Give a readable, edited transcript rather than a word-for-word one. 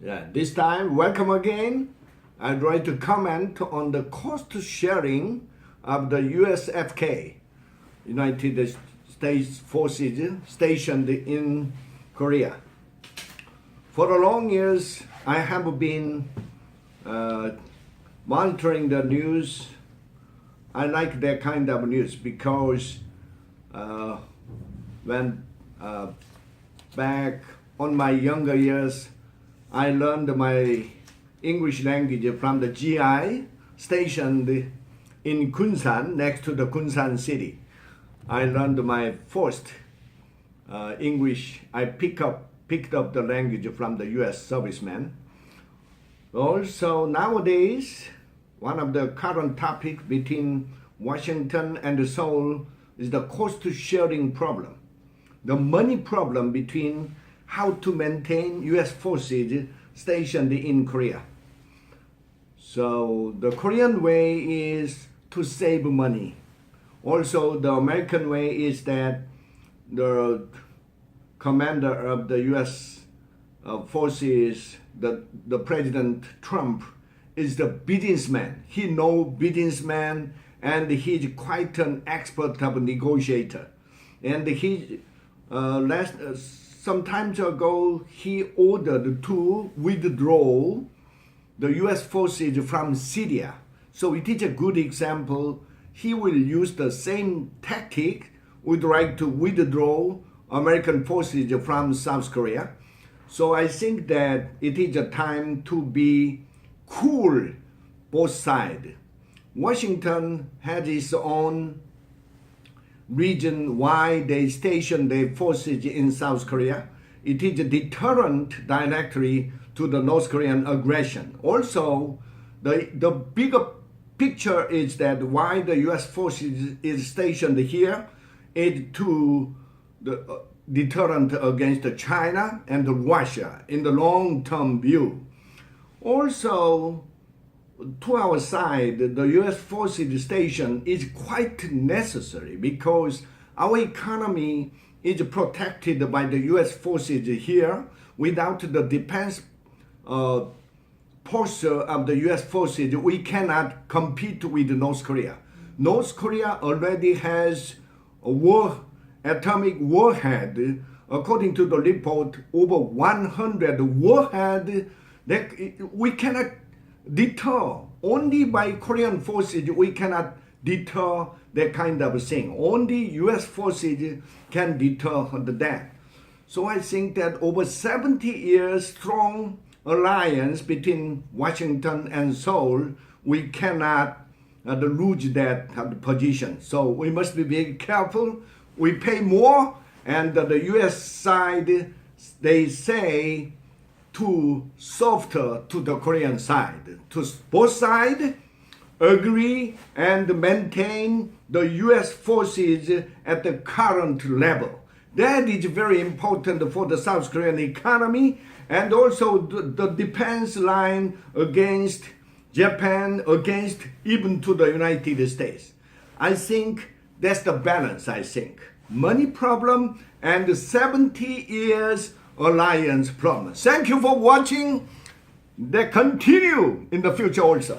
Yeah, this time, welcome again. I'd like to comment on the cost sharing of the USFK, United States Forces stationed in Korea. For a long years, I have been monitoring the news. I like that kind of news because when back on my younger years, I learned my English language from the GI stationed in Kunsan, next to the Kunsan city. I learned my first English. I picked up the language from the U.S. servicemen. Also, nowadays, one of the current topics between Washington and Seoul is the cost sharing problem, the money problem between how to maintain U.S. forces stationed in Korea. So the Korean way is to save money. Also, the American way is that the commander of the U.S. forces, the President Trump, is the businessman. He knows businessman and he's quite an expert of a negotiator. And he some time ago, he ordered to withdraw the U.S. forces from Syria. So it is a good example. He will use the same tactic, would like to withdraw American forces from South Korea. So I think that it is a time to be cool both sides. Washington has its own reason why they station their forces in South Korea. It is a deterrent directly to the North Korean aggression. Also, the bigger picture is that why the U.S. forces is stationed here is to the deterrent against China and Russia in the long-term view. Also, to our side, the U.S. forces station is quite necessary because our economy is protected by the U.S. forces here. Without the defense posture of the U.S. forces, we cannot compete with North Korea. North Korea already has a atomic warhead. According to the report, over 100 warhead that we cannot deter. Only by Korean forces we cannot deter that kind of thing. Only U.S. forces can deter that. So I think that over 70 years strong alliance between Washington and Seoul, we cannot lose that position. So we must be very careful. We pay more, and the U.S. side, they say, too softer to the Korean side. To both sides agree and maintain the U.S. forces at the current level. That is very important for the South Korean economy and also the defense line against Japan, against even to the United States. I think that's the balance, I think. Money problem and 70 years alliance problem. Thank you for watching. They continue in the future also.